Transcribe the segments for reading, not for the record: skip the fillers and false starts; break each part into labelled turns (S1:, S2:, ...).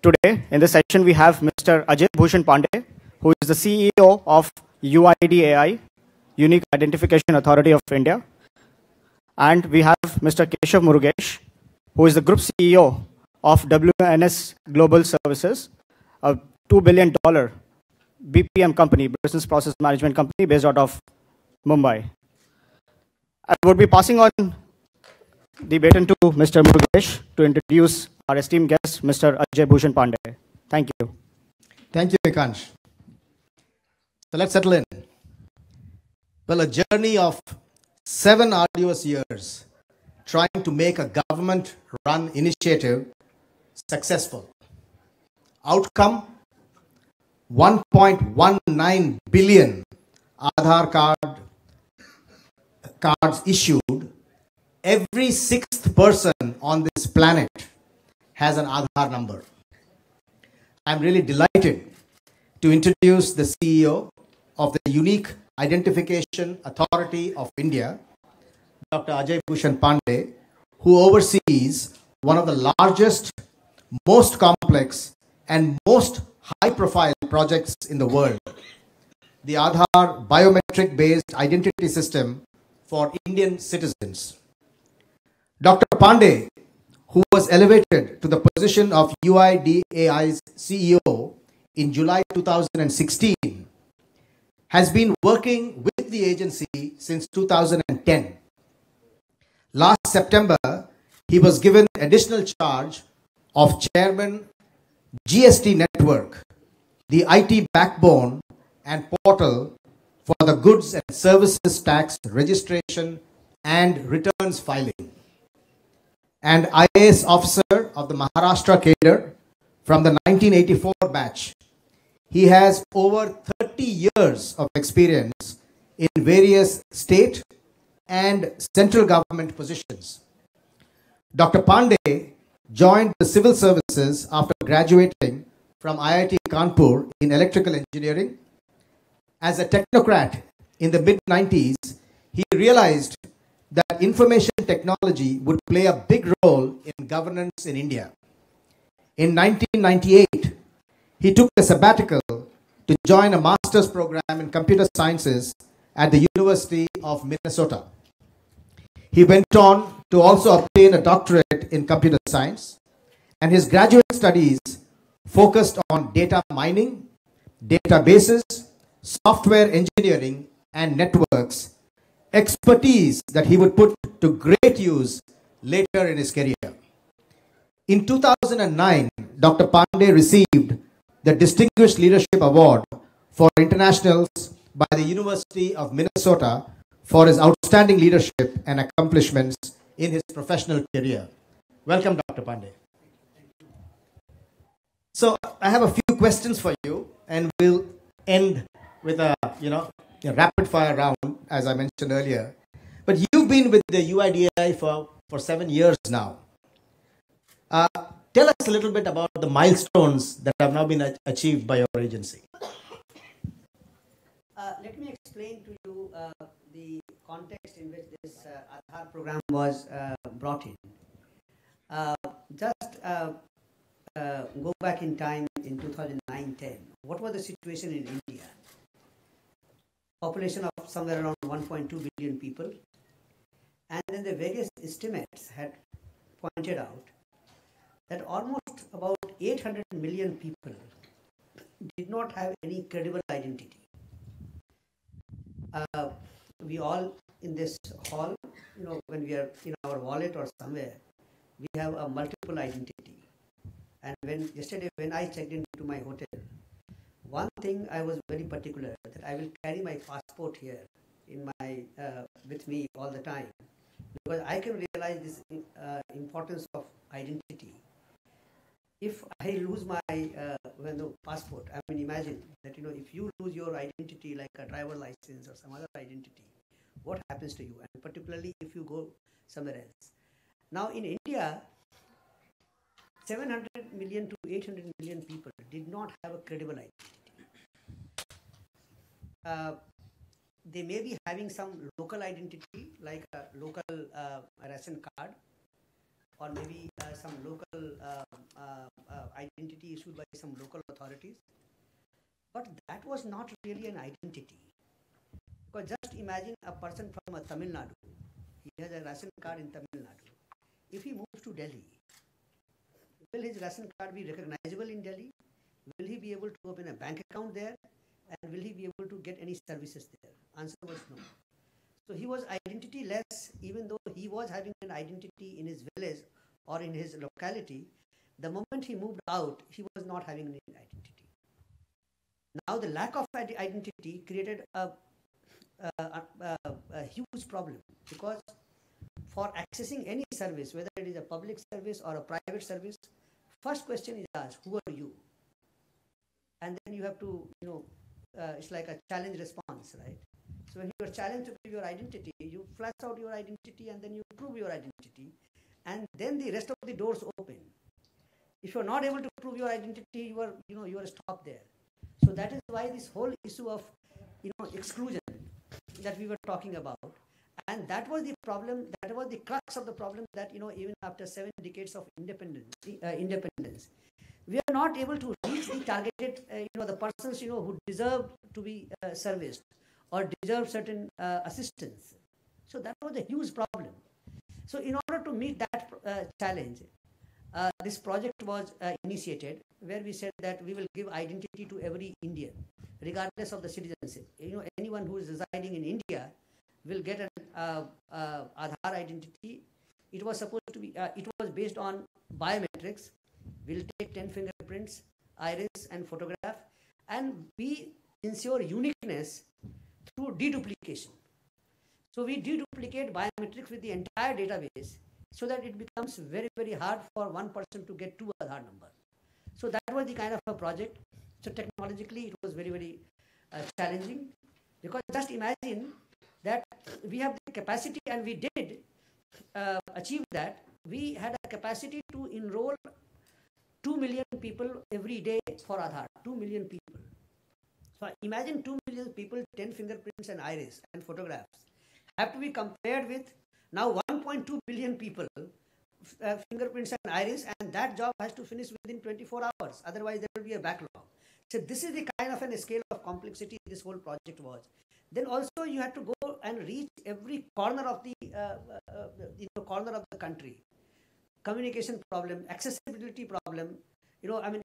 S1: Today, in this session, we have Mr. Ajay Bhushan Pandey, who is the CEO of UIDAI, Unique Identification Authority of India. And we have Mr. Keshav Murugesh, who is the Group CEO of WNS Global Services, a $2 billion BPM company, business process management company based out of Mumbai. I would be passing on the baton to Mr. Murugesh to introduce our esteemed guest, Mr. Ajay Bhushan Pandey. Thank you.
S2: Thank you, Vikansh. So let's settle in. Well, a journey of 7 arduous years trying to make a government-run initiative successful. Outcome, 1.19 billion Aadhaar cards issued. Every 6th person on this planet has an Aadhaar number. I'm really delighted to introduce the CEO of the Unique Identification Authority of India, Dr. Ajay Bhushan Pandey, who oversees one of the largest, most complex, and most high-profile projects in the world, the Aadhaar biometric-based identity system for Indian citizens. Dr. Pandey, who was elevated to the position of UIDAI's CEO in July 2016, has been working with the agency since 2010. Last September, he was given additional charge of Chairman GST Network, the IT backbone and portal for the goods and services tax registration and returns filing, and IAS officer of the Maharashtra cadre from the 1984 batch. He has over 30 years of experience in various state and central government positions. Dr. Pandey joined the civil services after graduating from IIT Kanpur in electrical engineering. As a technocrat in the mid-90s, he realized that information technology would play a big role in governance in India. In 1998, he took a sabbatical to join a master's program in computer sciences at the University of Minnesota. He went on to also obtain a doctorate in computer science, and his graduate studies focused on data mining, databases, software engineering, and networks, expertise that he would put to great use later in his career. In 2009, Dr. Pandey received the Distinguished Leadership Award for Internationals by the University of Minnesota for his outstanding leadership and accomplishments in his professional career. Welcome, Dr. Pandey. So I have a few questions for you, and we'll end with a rapid fire round, as I mentioned earlier. But you've been with the UIDAI for 7 years now. Tell us a little bit about the milestones that have now been achieved by your agency.
S3: Let me explain to you the context in which this Aadhaar program was brought in. Go back in time in 2009-10. What was the situation in India? Population of somewhere around 1.2 billion people. And then the various estimates had pointed out that almost about 800 million people did not have any credible identity. We all in this hall, when we are in our wallet or somewhere, we have a multiple identity. And yesterday when I checked into my hotel, one thing I was very particular that I will carry my passport here in my with me all the time, because I can realize this importance of identity. If I lose my passport, I mean, imagine that if you lose your identity like a driver license or some other identity, what happens to you? And particularly if you go somewhere else. Now in India, 700 million to 800 million people did not have a credible identity. They may be having some local identity like a local ration card, or maybe some local identity issued by some local authorities. But that was not really an identity. Because just imagine a person from a Tamil Nadu. He has a ration card in Tamil Nadu. If he moves to Delhi, will his ration card be recognizable in Delhi? Will he be able to open a bank account there? And will he be able to get any services there? Answer was no. So he was identity-less, even though he was having an identity in his village or in his locality. The moment he moved out, he was not having an identity. Now the lack of identity created a huge problem, because for accessing any service, whether it is a public service or a private service, first question is asked, who are you? And then you have to, it's like a challenge response, right? So when you are challenged to give your identity, you flash out your identity and then you prove your identity, and then the rest of the doors open. If you are not able to prove your identity, you are stopped there. So that is why this whole issue of exclusion that we were talking about, and that was the problem, that was the crux of the problem, that even after 7 decades of independence, we are not able to reach the targeted, the persons who deserve to be serviced or deserve certain assistance. So that was a huge problem. So in order to meet that challenge, this project was initiated, where we said that we will give identity to every Indian, regardless of the citizenship. Anyone who is residing in India will get an Aadhaar identity. It was supposed to be, it was based on biometrics. We'll take 10 fingerprints, iris and photograph, and we ensure uniqueness through deduplication. So we deduplicate biometrics with the entire database, so that it becomes very, very hard for one person to get 2 Aadhaar number. So that was the kind of a project. So technologically, it was very, very challenging, because just imagine that we have the capacity, and we did achieve that. We had a capacity to enroll 2 million people every day for Aadhaar, 2 million people. So imagine 2 million people, 10 fingerprints and iris and photographs, have to be compared with now 1.2 billion people, fingerprints and iris, and that job has to finish within 24 hours. Otherwise, there will be a backlog. So this is the kind of a scale of complexity this whole project was. Then also you had to go and reach every corner of the corner of the country. Communication problem, accessibility problem,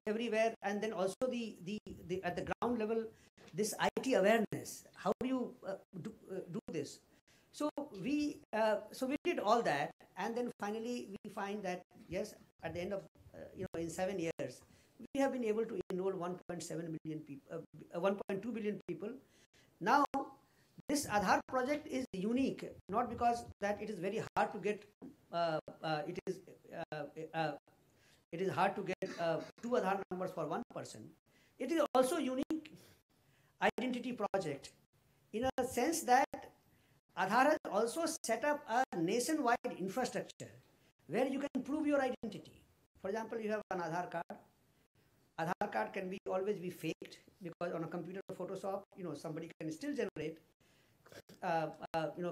S3: everywhere. And then also the at the ground level, this IT awareness. How do you do this? So we did all that, and then finally we find that yes, at the end of in 7 years, we have been able to enroll 1.7 million people, 1.2 billion people. Now this Aadhaar project is unique, not because that it is very hard to get. It is hard to get 2 Aadhaar numbers for one person. It is also unique identity project in a sense that Aadhaar has also set up a nationwide infrastructure where you can prove your identity. For example, you have an Aadhaar card. Aadhaar card can always be faked, because on a computer Photoshop, somebody can still generate,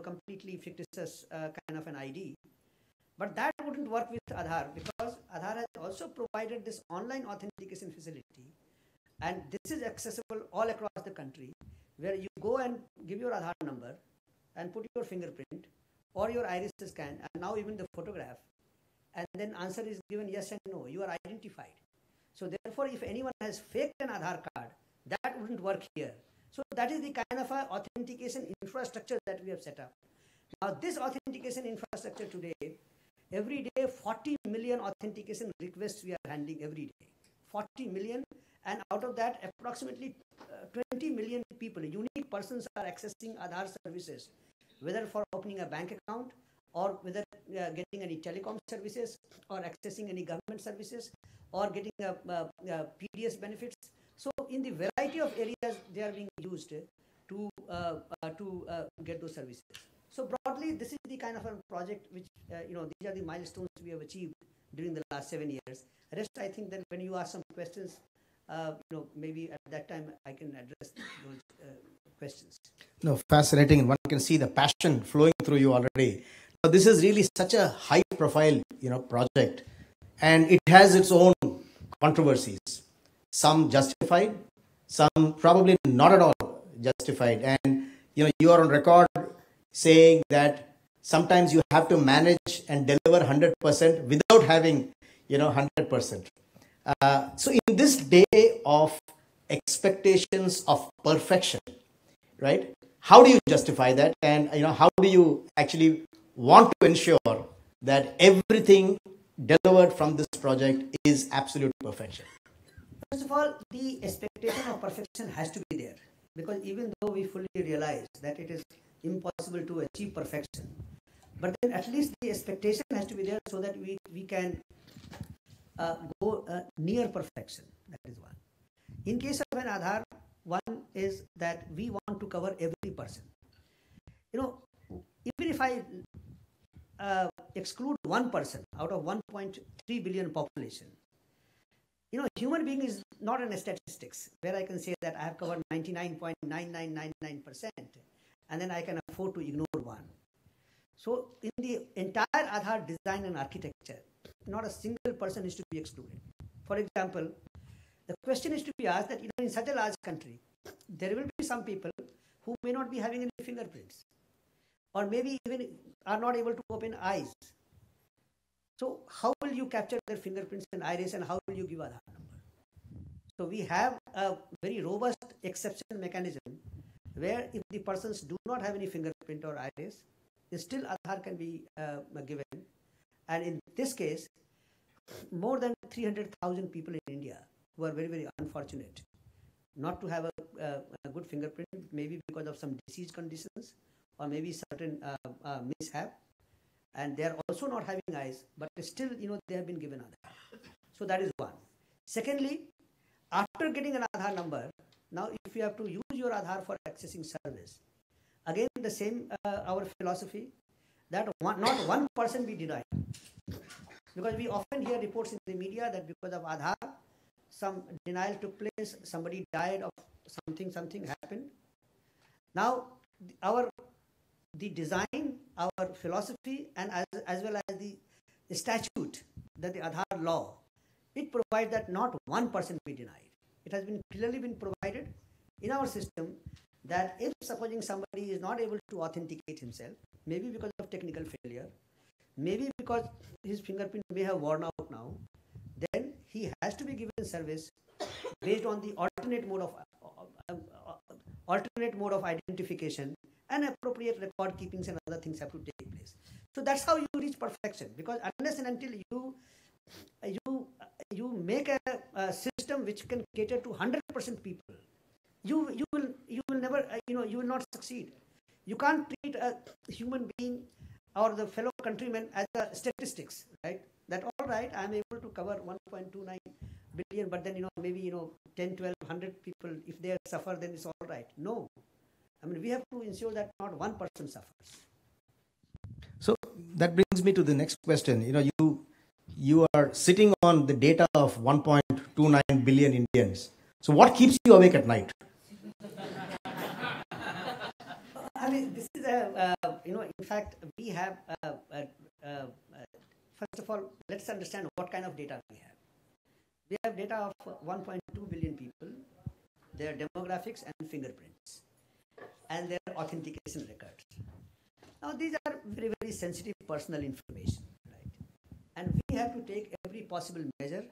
S3: completely fictitious kind of an ID. But that wouldn't work with Aadhaar, because Aadhaar has also provided this online authentication facility, and this is accessible all across the country, where you go and give your Aadhaar number and put your fingerprint or your iris scan, and now even the photograph, and then answer is given yes and no. You are identified. So therefore, if anyone has faked an Aadhaar card, that wouldn't work here. So that is the kind of a authentication infrastructure that we have set up. Now this authentication infrastructure today, every day 40 million authentication requests we are handling every day. 40 million, and out of that approximately 20 million people, unique persons, are accessing Aadhaar services, whether for opening a bank account, or whether getting any telecom services, or accessing any government services, or getting PDS benefits. So in the variety of areas they are being used to get those services. So broadly, this is the kind of a project which, these are the milestones we have achieved during the last 7 years. Rest, I think that when you ask some questions, maybe at that time I can address those questions.
S2: No, fascinating. One can see the passion flowing through you already. Now, this is really such a high-profile, project, and it has its own controversies. Some justified, some probably not at all justified. And you are on record saying that sometimes you have to manage and deliver 100% without having 100%. So in this day of expectations of perfection, right? How do you justify that? And how do you actually want to ensure that everything delivered from this project is absolute perfection?
S3: First of all, the expectation of perfection has to be there, because even though we fully realize that it is impossible to achieve perfection, but then at least the expectation has to be there so that we can go near perfection. That is one. In case of an Aadhaar, one is that we want to cover every person. Even if I exclude one person out of 1.3 billion population, human being is not in statistics where I can say that I have covered 99.9999%, and then I can afford to ignore one. So in the entire Aadhaar design and architecture, not a single person is to be excluded. For example, the question is to be asked that in such a large country, there will be some people who may not be having any fingerprints, or maybe even are not able to open eyes. So how will you capture their fingerprints and iris, and how will you give Aadhaar number? So we have a very robust exception mechanism where if the persons do not have any fingerprint or iris, still Aadhaar can be given. And in this case, more than 300,000 people in India who are very, very unfortunate not to have a good fingerprint, maybe because of some disease conditions or maybe certain mishap, and they are also not having eyes, but still, they have been given Aadhaar. So that is one. Secondly, after getting an Aadhaar number, now if you have to use your Aadhaar for accessing service, again the same our philosophy that not one person be denied, because we often hear reports in the media that because of Aadhaar some denial took place, somebody died of something happened. Now the design, our philosophy, and as well as the statute, that the Aadhaar law, it provides that not one person be denied. It has been clearly been provided in our system that if supposing somebody is not able to authenticate himself, maybe because of technical failure, maybe because his fingerprint may have worn out now, then he has to be given service based on the alternate mode of identification, and appropriate record keepings and other things have to take place. So that's how you reach perfection, because unless and until you make a system which can cater to 100% people, you will never you will not succeed. You can't treat a human being or the fellow countrymen as a statistics, right? That all right, I am able to cover 1.29 billion, but then maybe 10, 12, 100 people, if they suffer, then it's all right. No, I mean we have to ensure that not one person suffers.
S2: So that brings me to the next question. You are sitting on the data of 1.29 billion Indians. So what keeps you awake at night?
S3: I mean, this is in fact, we have, first of all, let's understand what kind of data we have. We have data of 1.2 billion people, their demographics and fingerprints, and their authentication records. Now, these are very, very sensitive personal information, right? And we have to take every possible measure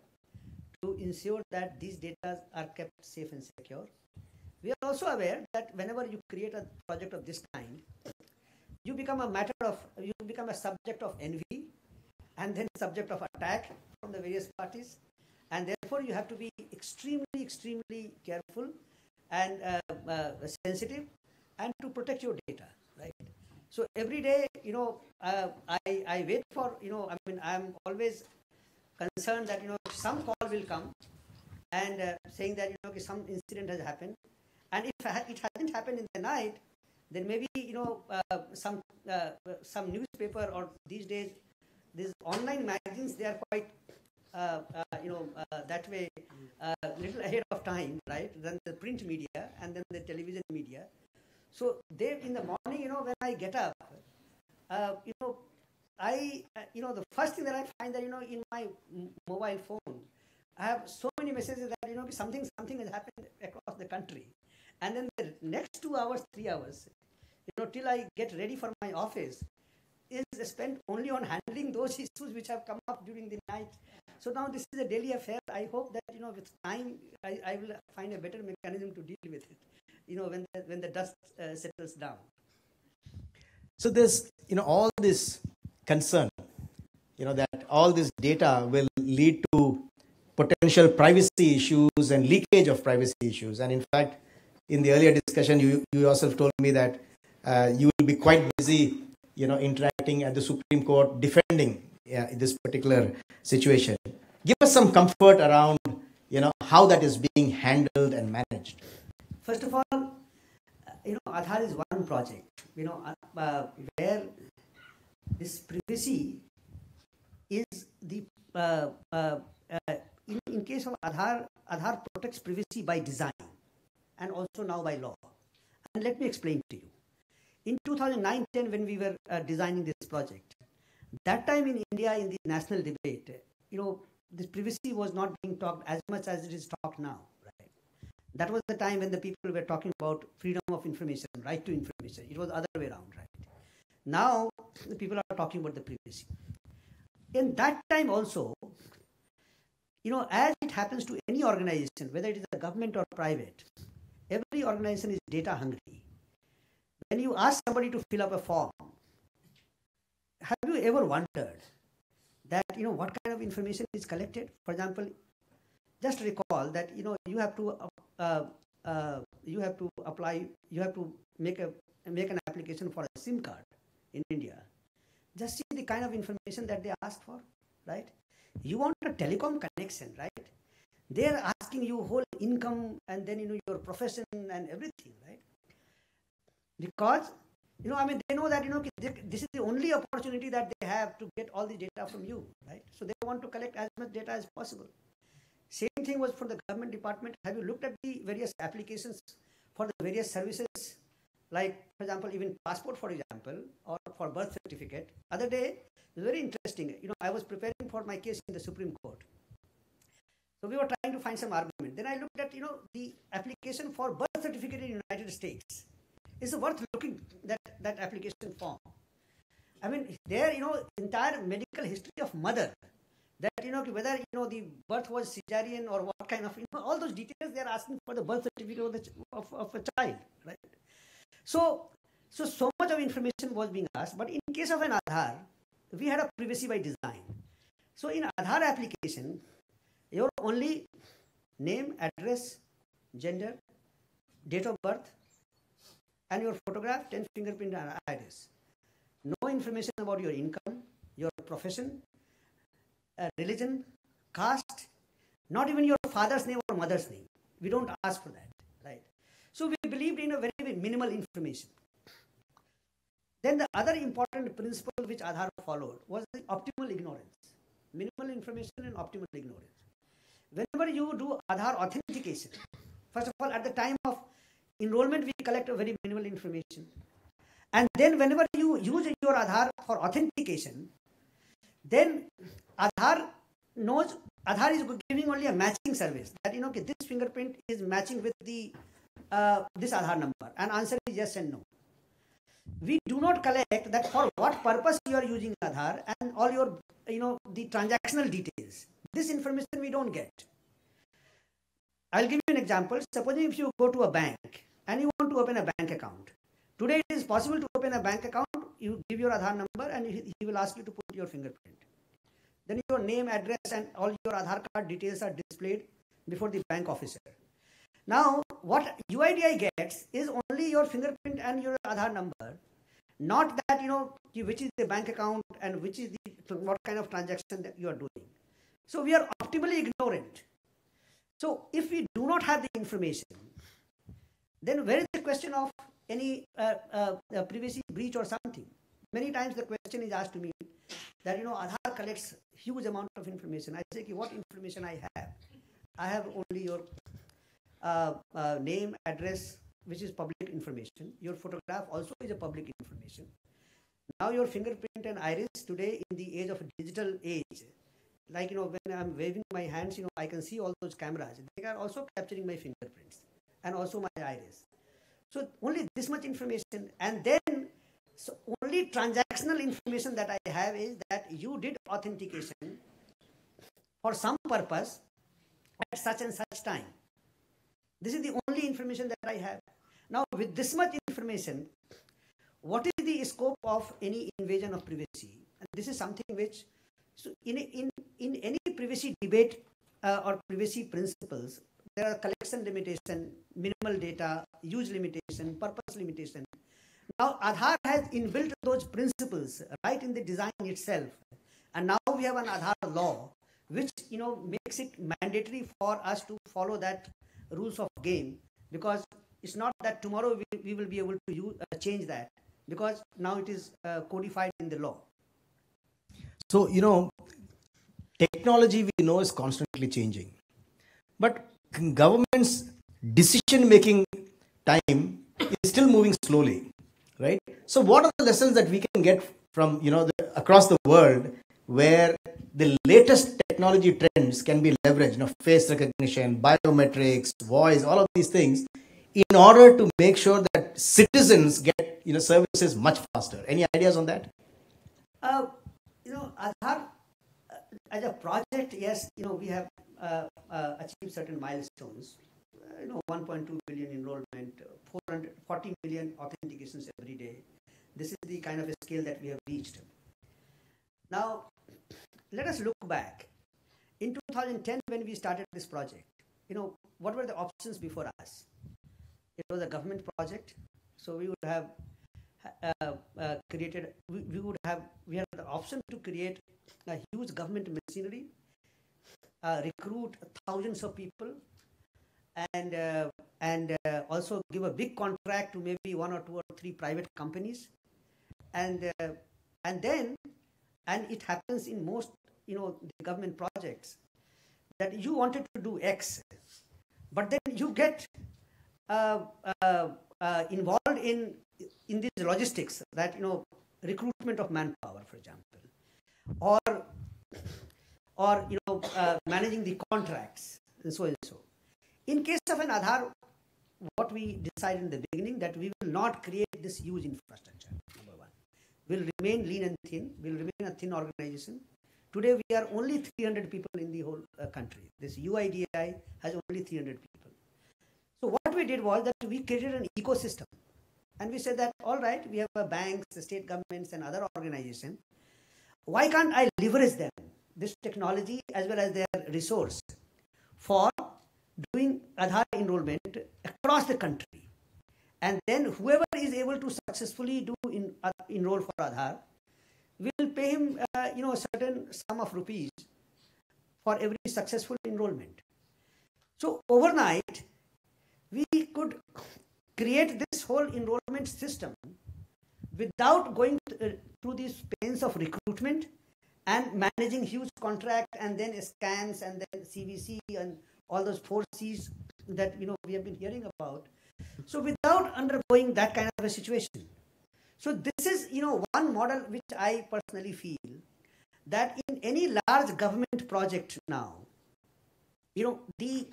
S3: to ensure that these data are kept safe and secure. We are also aware that whenever you create a project of this kind, you become a subject of envy, and then subject of attack from the various parties, and therefore you have to be extremely, extremely careful and sensitive, and to protect your data, right? So every day, I wait for, I'm always concerned that, some call will come and saying that, some incident has happened. And if it hasn't happened in the night, then maybe, some newspaper, or these days, these online magazines, they are quite, that way, little ahead of time, right, than the print media and then the television media. So they, in the morning, when I get up, the first thing that I find that, in my mobile phone, I have so many messages that, something has happened across the country. And then the next 2 hours, 3 hours, till I get ready for my office, is spent only on handling those issues which have come up during the night. So now this is a daily affair. I hope that, with time, I will find a better mechanism to deal with it, when the dust settles down.
S2: So there's, all this concern, that all this data will lead to potential privacy issues and leakage of privacy issues. And in fact, in the earlier discussion, you yourself told me that you will be quite busy, interacting at the Supreme Court, defending this particular situation. Give us some comfort around, how that is being handled and managed.
S3: First of all, Aadhaar is one project, where this privacy is the, in case of Aadhaar protects privacy by design and also now by law. And let me explain to you. In 2009-10, when we were designing this project, that time in India, in the national debate, this privacy was not being talked as much as it is talked now. Right? That was the time when the people were talking about freedom of information, right to information. It was the other way around, right? Now, the people are talking about the privacy. In that time also, as it happens to any organization, whether it is a government or private, every organization is data hungry. When you ask somebody to fill up a form, have you ever wondered that, what kind of information is collected? For example, just recall that, you have to apply, you have to make an application for a SIM card in India. Just see the kind of information that they ask for, right? You want a telecom connection, right? They are asking you whole income and then, your profession and everything, right? Because, they know that, this is the only opportunity that they have to get all the data from you, right? So they want to collect as much data as possible. Same thing was for the government department. Have you looked at the various applications for the various services? Like, for example, even passport, for example, or for birth certificate. Other day, it was very interesting. I was preparing for my case in the Supreme Court. So we were trying to find some argument. Then I looked at, the application for birth certificate in the United States. It's worth looking that application form. There, entire medical history of mother, that, whether, the birth was cesarean or what kind of, all those details they are asking for the birth certificate of a child, right? So much of information was being asked, but in case of an Aadhaar, we had a privacy by design. So in Aadhaar application, your only name, address, gender, date of birth, and your photograph, 10 fingerprint and iris. No information about your income, your profession, religion, caste, not even your father's name or mother's name. We don't ask for that, right? So we believed in a very, very minimal information. Then the other important principle which Aadhaar followed was the optimal ignorance. Minimal information and optimal ignorance. Whenever you do Aadhaar authentication, first of all, at the time of enrollment, we collect a very minimal information. And then whenever you use your Aadhaar for authentication, then Aadhaar is giving only a matching service. That, this fingerprint is matching with the this Aadhaar number. And answer is yes and no. We do not collect that for what purpose you are using Aadhaar and all your, the transactional details. This information we don't get. I'll give you an example. Supposing if you go to a bank and you want to open a bank account. Today it is possible to open a bank account. You give your Aadhaar number and he will ask you to put your fingerprint. Then your name, address and all your Aadhaar card details are displayed before the bank officer. Now, what UIDAI gets is only your fingerprint and your Aadhaar number, not that, which is the bank account and which is what kind of transaction that you are doing. So we are optimally ignorant. So if we do not have the information, then where is the question of any privacy breach or something? Many times the question is asked to me that, Aadhaar collects huge amount of information. I say, what information I have? I have only your name, address, which is public information. Your photograph also is a public information. Now your fingerprint and iris today in the age of digital age, like, when I'm waving my hands, I can see all those cameras. They are also capturing my fingerprints and also my iris. So only this much information, and then so only transactional information that I have is that you did authentication for some purpose at such and such time. This is the only information that I have. Now, with this much information, what is the scope of any invasion of privacy? And this is something which, so in any privacy debate or privacy principles, there are collection limitation, minimal data, use limitation, purpose limitation. Now, Aadhaar has inbuilt those principles right in the design itself. And now we have an Aadhaar law, which, makes it mandatory for us to follow that rules of game, because it's not that tomorrow we will be able to change that, because now it is codified in the law.
S2: So, technology we know is constantly changing, but government's decision-making time is still moving slowly, right? So what are the lessons that we can get from, across the world, where the latest technology trends can be leveraged, face recognition, biometrics, voice, all of these things, in order to make sure that citizens get, services much faster? Any ideas on that?
S3: Aadhaar, as a project, yes, we have achieved certain milestones. 1.2 billion enrollment, 440 million authentications every day. This is the kind of a scale that we have reached. Now, let us look back. In 2010, when we started this project, what were the options before us? It was a government project, so we would have we had the option to create a huge government machinery, recruit thousands of people, and also give a big contract to maybe 1 or 2 or 3 private companies, and it happens in most the government projects that you wanted to do X, but then you get involved in these logistics, that recruitment of manpower, for example, or managing the contracts, and so and so. In case of an Aadhaar, what we decided in the beginning, that we will not create this huge infrastructure. Number one, we'll remain lean and thin. We'll remain a thin organization. Today we are only 300 people in the whole country. This UIDAI has only 300 people. So what we did was that we created an ecosystem, and we said that, all right, we have banks, the state governments, and other organizations. Why can't I leverage them, this technology as well as their resource, for doing Aadhaar enrollment across the country? And then whoever is able to successfully enroll for Aadhaar, will pay him a certain sum of rupees for every successful enrollment. So overnight, we could create this whole enrollment system without going through these pains of recruitment and managing huge contract, and then scans, and then CVC, and all those 4 C's that we have been hearing about. So without undergoing that kind of a situation. So this is one model which I personally feel that in any large government project now, the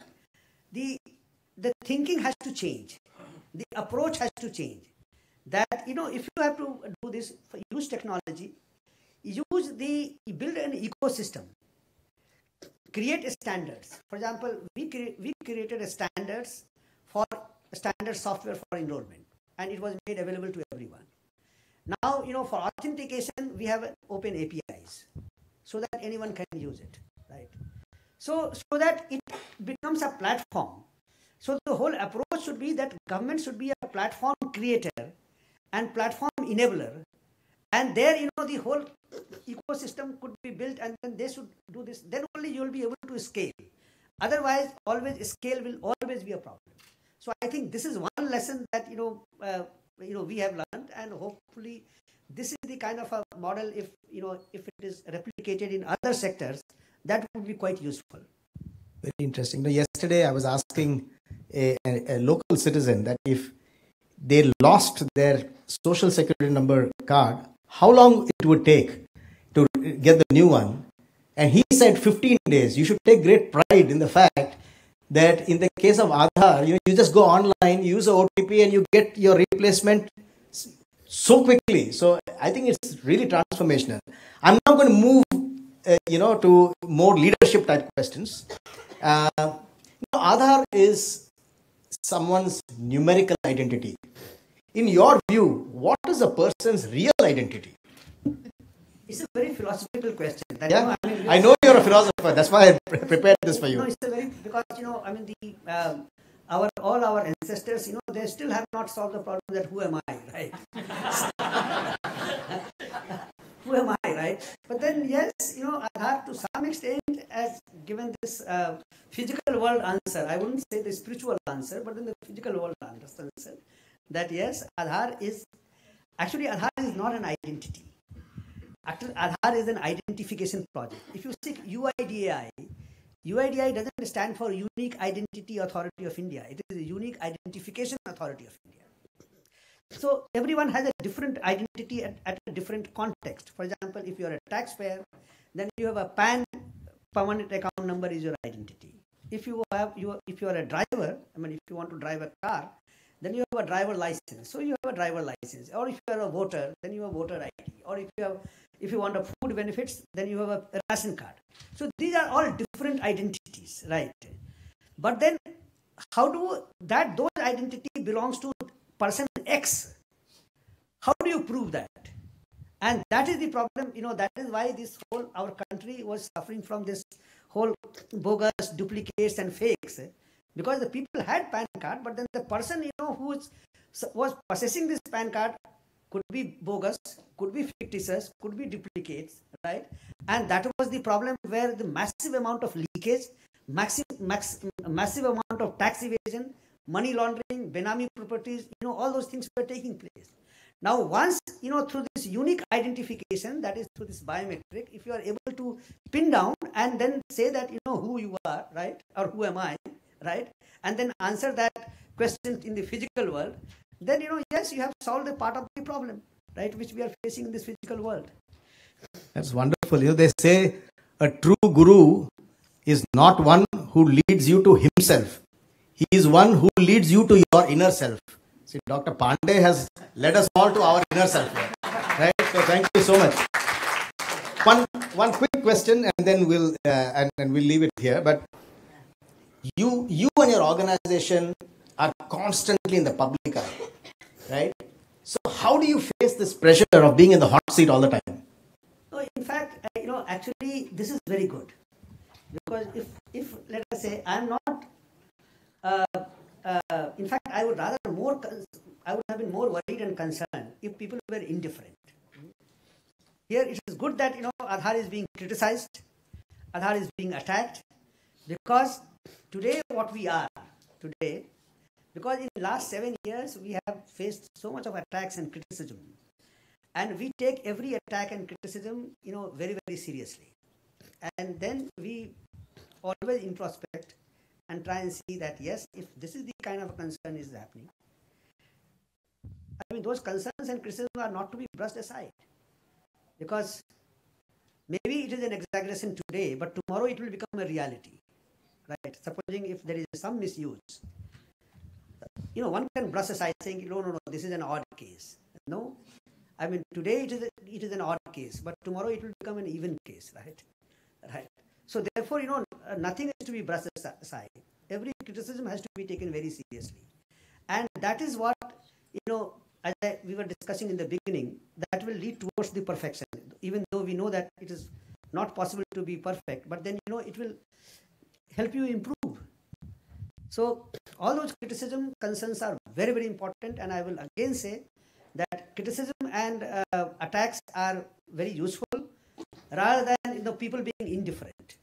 S3: thinking has to change, the approach has to change. That if you have to do this, use technology, build an ecosystem, create standards. For example, we created a standards for standard software for enrollment, and it was made available to everyone. Now, for authentication, we have open APIs so that anyone can use it, right? So that it becomes a platform. So the whole approach should be that government should be a platform creator and platform enabler, and there, the whole ecosystem could be built, and then they should do this. Then only you will be able to scale. Otherwise, scale will always be a problem. So I think this is one lesson that we have learned, and hopefully this is the kind of a model, if it is replicated in other sectors, that would be quite useful.
S2: Very interesting. Yesterday I was asking a local citizen that if they lost their social security number card how long it would take to get the new one. And he said 15 days. You should take great pride in the fact that in the case of Aadhaar, you just go online, use a OTP, and you get your replacement so quickly. So I think it's really transformational. I'm now going to move, to more leadership type questions. Aadhaar is someone's numerical identity. In your view, what is a person's real identity?
S3: It's a very philosophical question. That,
S2: yeah, I know you're a philosopher. That's why I prepared this for you.
S3: No, it's a very, because all our ancestors, they still have not solved the problem that who am I, right? Who am I, right? But then yes, Aadhaar to some extent has given this physical world answer. I wouldn't say the spiritual answer, but in the physical world answer, that yes, Aadhaar is not an identity. Actually, Aadhaar is an identification project. If you see UIDAI, UIDAI doesn't stand for Unique Identity Authority of India. It is a Unique Identification Authority of India. So everyone has a different identity at a different context. For example, if you are a taxpayer, then you have a PAN permanent account number is your identity. If you are a driver, if you want to drive a car, then you have a driver license. So you have a driver license. Or if you are a voter, then you have a voter ID. Or if you want a food benefits, then you have a ration card. So these are all different identities, right? But then those identity belongs to person X? How do you prove that? And that is the problem, that is why our country was suffering from this whole bogus duplicates and fakes. Because the people had PAN card, but then the person, who was possessing this PAN card could be bogus, could be fictitious, could be duplicates, right? And that was the problem where the massive amount of leakage, massive amount of tax evasion, money laundering, Benami properties, all those things were taking place. Now, once, through this unique identification, that is through this biometric, if you are able to pin down and then say that, who you are, right? Or who am I, right? And then answer that question in the physical world, then, yes, you have solved a part of the problem, right? Which we are facing in this physical world.
S2: That's wonderful. They say a true guru is not one who leads you to himself. He is one who leads you to your inner self. See, Dr. Pandey has led us all to our inner self here, right? So thank you so much. One quick question, and then we'll leave it here. But you and your organization are constantly in the public eye, right? So how do you face this pressure of being in the hot seat all the time?
S3: No, in fact, actually, this is very good, because if let us say I'm not. In fact, I would have been more worried and concerned if people were indifferent. Here, it is good that Aadhaar is being criticized, Aadhaar is being attacked, because today what we are today, because in the last 7 years we have faced so much of attacks and criticism, and we take every attack and criticism very, very seriously, and then we always introspect and try and see that, yes, if this is the kind of concern is happening, those concerns and criticisms are not to be brushed aside. Because maybe it is an exaggeration today, but tomorrow it will become a reality, right? Supposing if there is some misuse, one can brush aside saying, no, this is an odd case. No, today it is an odd case, but tomorrow it will become an even case, right? Right. So therefore, nothing is to be brushed aside. Every criticism has to be taken very seriously. And that is what, as we were discussing in the beginning, that will lead towards the perfection. Even though we know that it is not possible to be perfect, but then, it will help you improve. So all those criticism concerns are very, very important. And I will again say that criticism and attacks are very useful, rather than people being indifferent.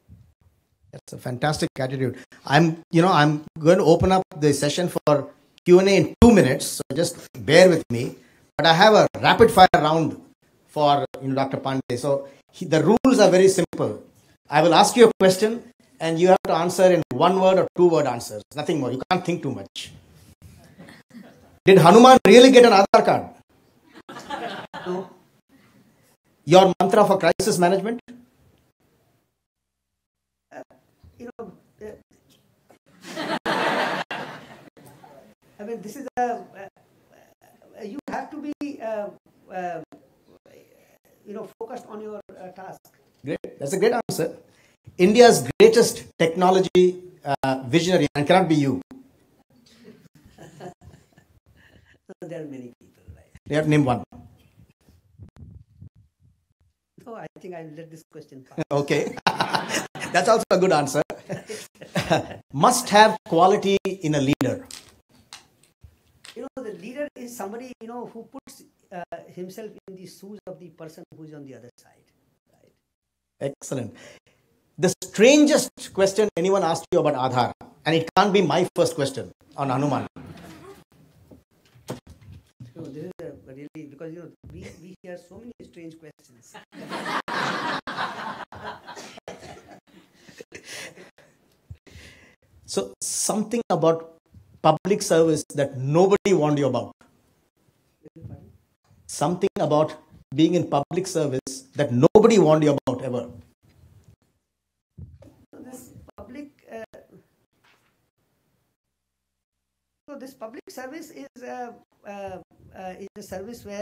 S2: That's a fantastic attitude. I'm going to open up the session for Q&A in 2 minutes, so just bear with me. But I have a rapid fire round for Dr. Pandey. So the rules are very simple. I will ask you a question, and you have to answer in 1 word or 2 word answers. Nothing more. You can't think too much. Did Hanuman really get an Aadhaar card?
S3: No.
S2: Your mantra for crisis management?
S3: You know, I mean, this is you have to be, focused on your task.
S2: Great. That's a great answer. India's greatest technology visionary, and cannot be you.
S3: There are many people, right?
S2: You have to name one.
S3: No, I think I'll let this question pass.
S2: Okay. That's also a good answer. Must have quality in a leader.
S3: The leader is somebody, who puts himself in the shoes of the person who is on the other side. Right?
S2: Excellent. The strangest question anyone asked you about Aadhaar, and it can't be my first question on Hanuman.
S3: No, this is really, because we hear so many strange questions.
S2: So something about public service that nobody warned you about. Something about being in public service that nobody warned you about ever.
S3: This public service is a service where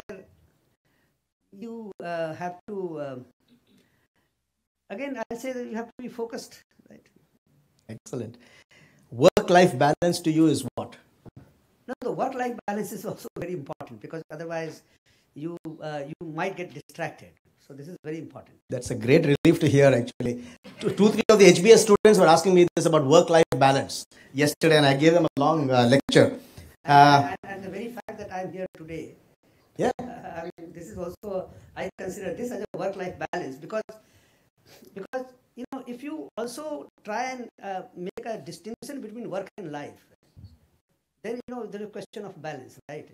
S3: you have to, again, I'll say that you have to be focused. Right?
S2: Excellent. Work-life balance to you is what?
S3: No, the work-life balance is also very important, because otherwise you might get distracted. So this is very important.
S2: That's a great relief to hear, actually. Three of the HBS students were asking me this about work-life balance yesterday, and I gave them a long lecture.
S3: And the very fact that I'm here today,
S2: yeah,
S3: I mean, this is also, I consider this as a work-life balance, because if you also try and make a distinction between work and life, then there is a question of balance, right?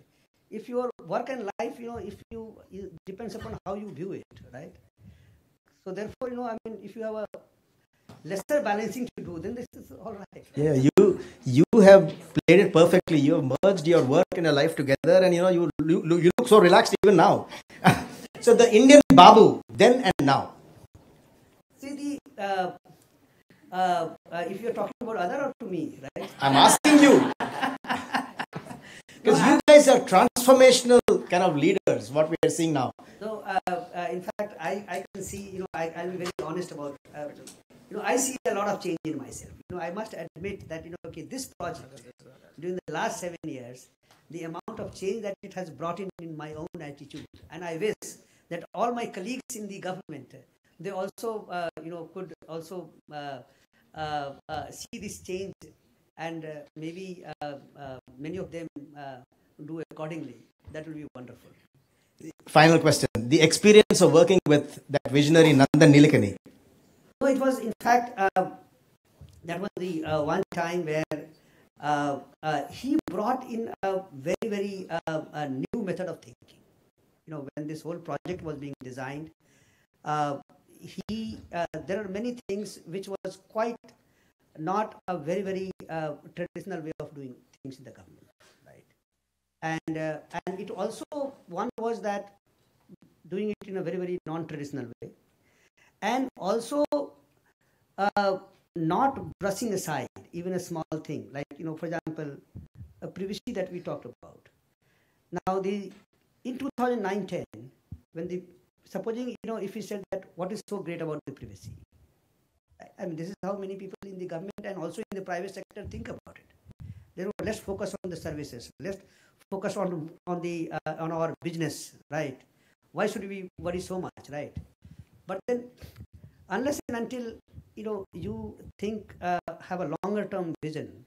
S3: If your work and life, it depends upon how you view it, right? So therefore, if you have a lesser balancing to do, then this is all right.
S2: Yeah, you have played it perfectly. You have merged your work and your life together, and you look so relaxed even now. So the Indian Babu, then and now.
S3: See, if you're talking about Aadhaar or to me, right?
S2: I'm asking you. Because you guys are transformational kind of leaders, what we are seeing now.
S3: No, in fact, I can see, I'll be very honest about, I see a lot of change in myself. I must admit that, this project, during the last 7 years, the amount of change that it has brought in my own attitude. And I wish that all my colleagues in the government, they also, could also see this change, and maybe many of them do accordingly. That will be wonderful.
S2: Final question. The experience of working with that visionary Nandan Nilekani.
S3: No, it was in fact, that was the one time where he brought in a very, very new method of thinking. When this whole project was being designed, there are many things which was quite not a very, very traditional way of doing things in the government, right? And it also, one was that doing it in a very, very non-traditional way, and also not brushing aside even a small thing, like, for example, a privacy that we talked about. Now, in 2009-10, when supposing, if we said that what is so great about the privacy, I mean, this is how many people in the government and also in the private sector think about it. Let's focus on the services. Let's focus on our business, right? Why should we worry so much, right? But then, unless and until you think, have a longer term vision,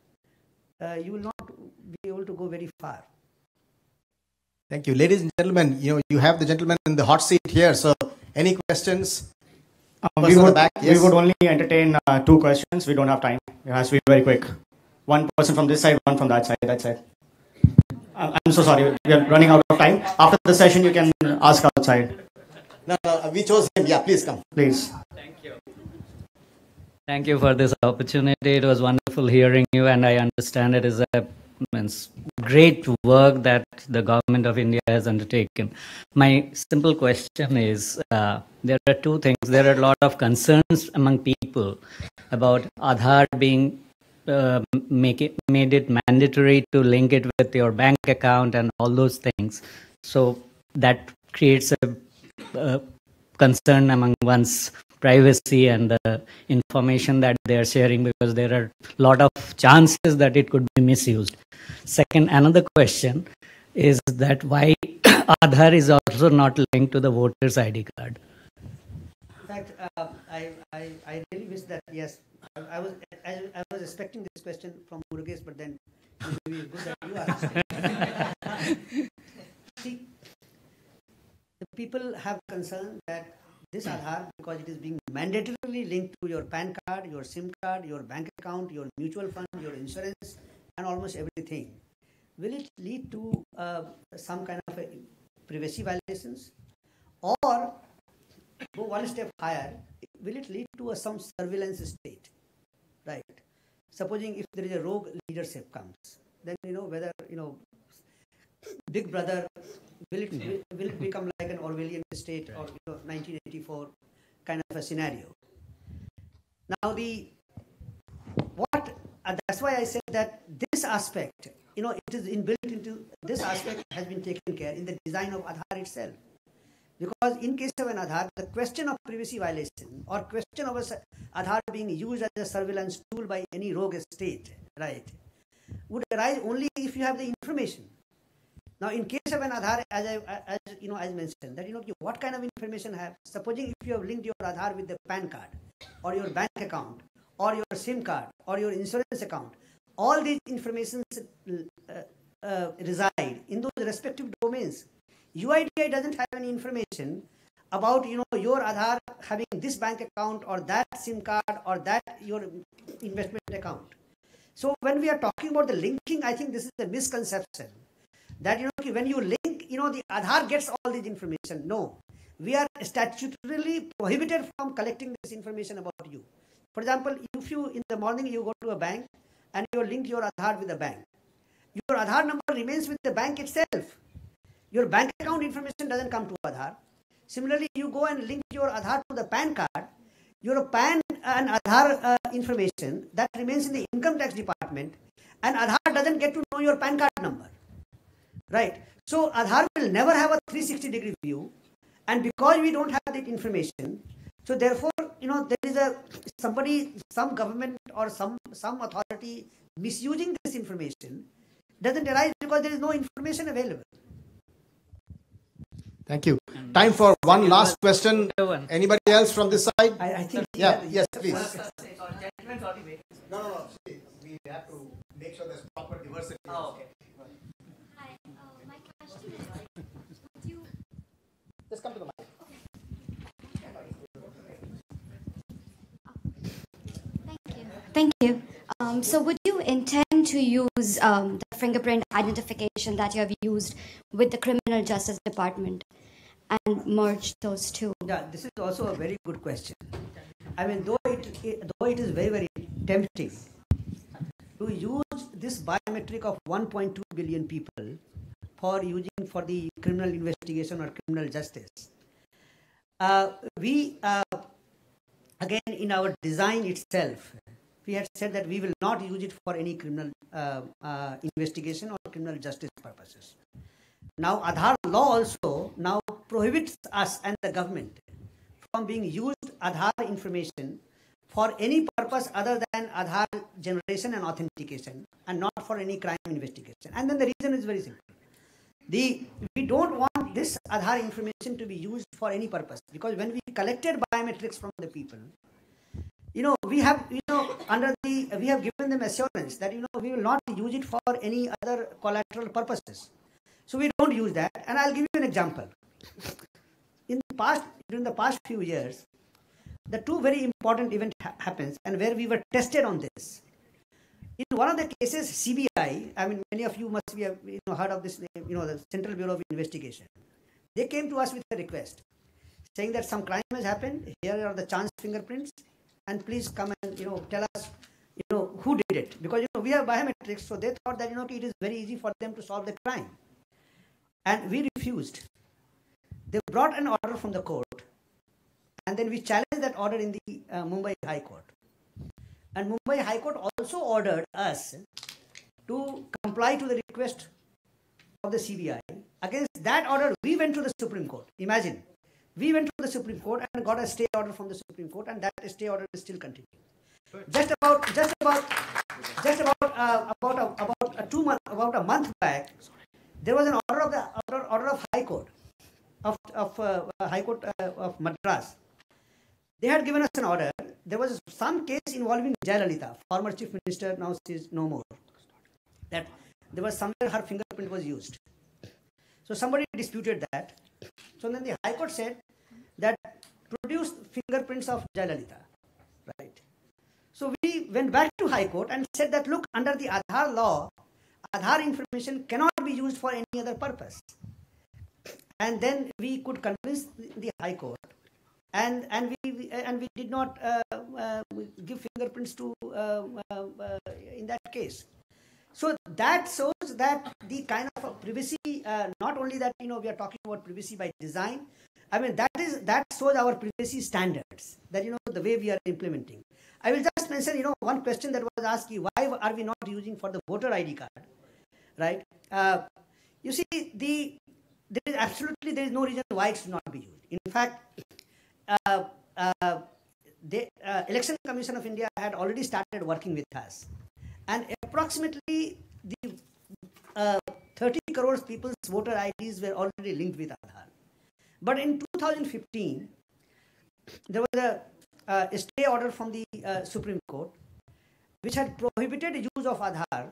S3: you will not be able to go very far.
S2: Thank you. Ladies and gentlemen, you have the gentleman in the hot seat here. So any questions?
S1: We would only entertain 2 questions. We don't have time. It has to be very quick. One person from this side, one from that side. That's it. I'm so sorry. We are running out of time. After the session, you can ask outside.
S2: No, we chose him. Yeah, please come.
S1: Please.
S4: Thank you. Thank you for this opportunity. It was wonderful hearing you, and I understand it is a great work that the government of India has undertaken. My simple question is, there are two things. There are a lot of concerns among people about Aadhaar being made it mandatory to link it with your bank account and all those things. So that creates a concern among one's privacy and the information that they are sharing, because there are a lot of chances that it could be misused. Second, another question is that why Aadhaar is also not linked to the voter's ID card.
S3: In fact, I really wish that, yes, I was expecting this question from Murugesh, but then it would be good that you asked. See, the people have concern that this Aadhaar, because it is being mandatorily linked to your PAN card, your SIM card, your bank account, your mutual fund, your insurance, and almost everything, will it lead to some kind of privacy violations? Or, go one step higher, will it lead to some surveillance state? Right. Supposing if there is a rogue leadership comes, then whether Big Brother will it become like an Orwellian state, or 1984 kind of a scenario. Now that's why I said that this aspect, it is inbuilt into this aspect has been taken care in the design of Aadhaar itself. Because in case of an Aadhaar, the question of privacy violation or question of Aadhaar being used as a surveillance tool by any rogue state, right, would arise only if you have the information. Now, in case of an Aadhaar, as mentioned, that what kind of information have? Supposing if you have linked your Aadhaar with the PAN card, or your bank account, or your SIM card, or your insurance account, all these informations reside in those respective domains. UIDAI doesn't have any information about your Aadhaar having this bank account or that SIM card or that your investment account. So when we are talking about the linking, I think this is a misconception that when you link, the Aadhaar gets all this information. No, we are statutorily prohibited from collecting this information about you. For example, if you in the morning you go to a bank and you link your Aadhaar with the bank, your Aadhaar number remains with the bank itself. Your bank account information doesn't come to Aadhaar. Similarly, you go and link your Aadhaar to the PAN card, your PAN and Aadhaar information that remains in the income tax department, and Aadhaar doesn't get to know your PAN card number. Right. So Aadhaar will never have a 360-degree view, and because we don't have that information, so therefore, there is some government or some authority misusing this information doesn't arise because there is no information available.
S2: Thank you. Time for one last question. Anybody else from this side?
S3: I think.
S2: Yes, please.
S5: No. See, we have to make sure there's proper diversity.
S3: Oh, okay.
S6: Hi, my question is, would you...
S2: Just come to the mic.
S6: Thank you. So would you intend to use the fingerprint identification that you have used with the Criminal Justice Department and merge those two?
S3: Yeah, this is also a very good question. I mean, though it is very, very tempting to use this biometric of 1.2 billion people for the criminal investigation or criminal justice, we again in our design itself, we had said that we will not use it for any criminal investigation or criminal justice purposes. Now, Aadhaar law also now prohibits us and the government from being used Aadhaar information for any purpose other than Aadhaar generation and authentication, and not for any crime investigation. And then the reason is very simple. We don't want this Aadhaar information to be used for any purpose, because when we collected biometrics from the people, we have given them assurance that we will not use it for any other collateral purposes. So we don't use that. And I'll give you an example. During the past few years, the two very important events happens, and where we were tested on this. In one of the cases, CBI, I mean, many of you must have heard of this name, the Central Bureau of Investigation. They came to us with a request saying that some crime has happened. Here are the chance fingerprints, and please come and tell us who did it, because we have biometrics. So they thought that it is very easy for them to solve the crime. and we refused. They brought an order from the court, and then we challenged that order in the Mumbai High Court. And Mumbai High Court also ordered us to comply to the request of the CBI. Against that order, we went to the Supreme Court. Imagine, we went to the Supreme Court and got a stay order from the Supreme Court, and that stay order is still continuing. Just about a month back, there was an order of the order of High Court of Madras. They had given us an order. There was some case involving Jayalalitha, former chief minister, now she is no more. That there was somewhere her fingerprint was used. So somebody disputed that. So then the High Court said that produce fingerprints of Jayalalitha, right? So we went back to High Court and said that, look, under the Aadhaar law, Aadhaar information cannot be used for any other purpose. And then we could convince the High Court, and we did not give fingerprints to in that case. So that shows that the kind of a privacy, not only that we are talking about privacy by design. I mean that shows our privacy standards, that the way we are implementing. I will just mention one question that was asked: why are we not using for the voter ID card, right? You see, there is no reason why it should not be used. In fact, the Election Commission of India had already started working with us, and approximately the 30 crore people's voter IDs were already linked with Aadhaar. But in 2015, there was a stay order from the Supreme Court, which had prohibited the use of Aadhaar,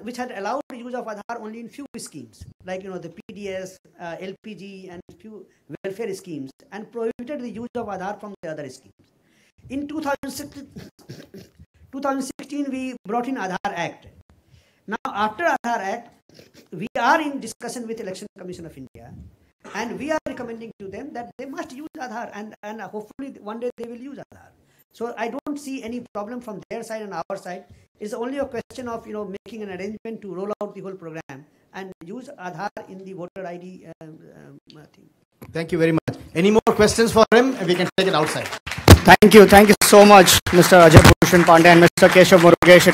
S3: which had allowed the use of Aadhaar only in few schemes, like the PDS, LPG, and few welfare schemes, and prohibited the use of Aadhaar from the other schemes. In 2016, we brought in Aadhaar Act. Now, after Aadhaar Act, we are in discussion with Election Commission of India, and we are recommending to them that they must use Aadhaar, and hopefully one day they will use Aadhaar. So I don't see any problem from their side and our side. It's only a question of making an arrangement to roll out the whole program and use Aadhaar in the voter ID thing.
S2: Thank you very much. Any more questions for him? We can take it outside.
S1: Thank you so much, Mr. Ajay Bhushan Pandey and Mr. Keshav Murugesh.